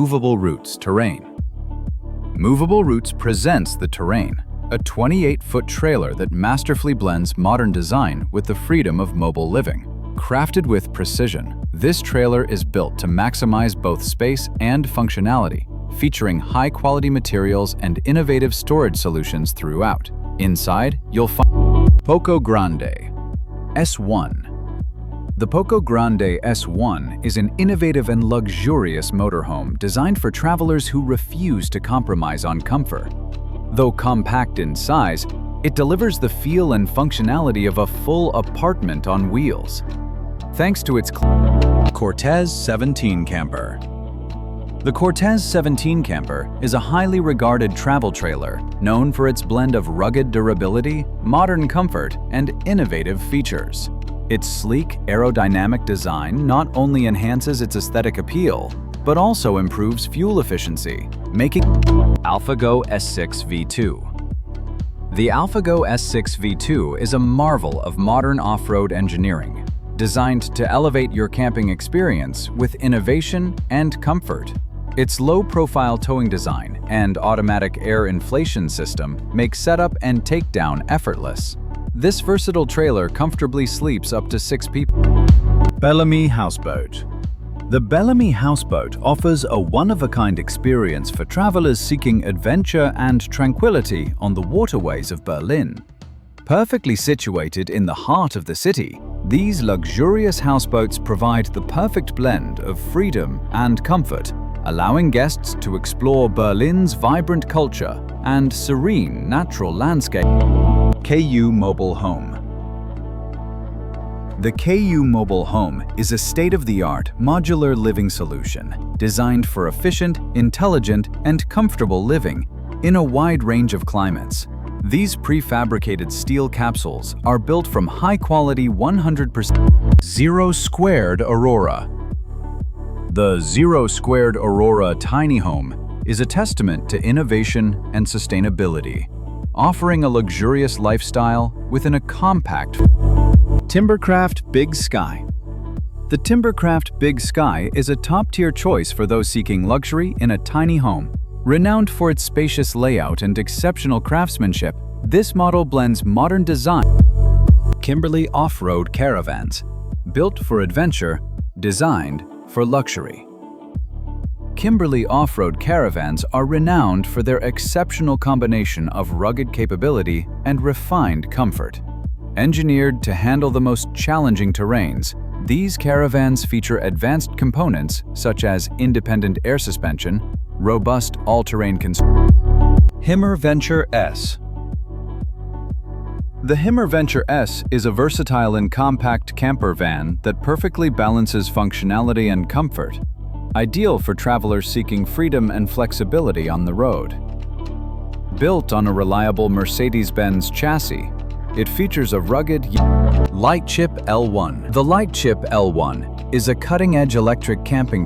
Movable Roots Terrain. Movable Roots presents the Terrain, a 28-foot trailer that masterfully blends modern design with the freedom of mobile living. Crafted with precision, this trailer is built to maximize both space and functionality, featuring high-quality materials and innovative storage solutions throughout. Inside, you'll find Poco Grande S1. The Poco Grande S1 is an innovative and luxurious motorhome designed for travelers who refuse to compromise on comfort. Though compact in size, it delivers the feel and functionality of a full apartment on wheels. Thanks to its Cortez 17 Camper. The Cortez 17 Camper is a highly regarded travel trailer known for its blend of rugged durability, modern comfort, and innovative features. Its sleek, aerodynamic design not only enhances its aesthetic appeal, but also improves fuel efficiency, making AlphaGo S6 V2. The AlphaGo S6 V2 is a marvel of modern off-road engineering, designed to elevate your camping experience with innovation and comfort. Its low-profile towing design and automatic air inflation system make setup and takedown effortless. This versatile trailer comfortably sleeps up to 6 people. Bellamy Houseboat. The Bellamy Houseboat offers a one-of-a-kind experience for travelers seeking adventure and tranquility on the waterways of Berlin. Perfectly situated in the heart of the city, these luxurious houseboats provide the perfect blend of freedom and comfort, allowing guests to explore Berlin's vibrant culture and serene natural landscape. KU Mobile Home. The KU Mobile Home is a state-of-the-art modular living solution designed for efficient, intelligent, and comfortable living in a wide range of climates. These prefabricated steel capsules are built from high-quality 100% Zero Squared Aurora. The Zero Squared Aurora Tiny Home is a testament to innovation and sustainability, offering a luxurious lifestyle within a compact Timbercraft Big Sky. The Timbercraft Big Sky is a top-tier choice for those seeking luxury in a tiny home. Renowned for its spacious layout and exceptional craftsmanship, this model blends modern design. Kimberly Off-Road Caravans. Built for adventure, designed for luxury. Kimberly Off-Road Caravans are renowned for their exceptional combination of rugged capability and refined comfort. Engineered to handle the most challenging terrains, these caravans feature advanced components such as independent air suspension, robust all-terrain construction. Himmer Venture S. The Himmer Venture S is a versatile and compact camper van that perfectly balances functionality and comfort, ideal for travelers seeking freedom and flexibility on the road. Built on a reliable Mercedes-Benz chassis, it features a rugged Lightship L1. The Lightship L1 is a cutting-edge electric camping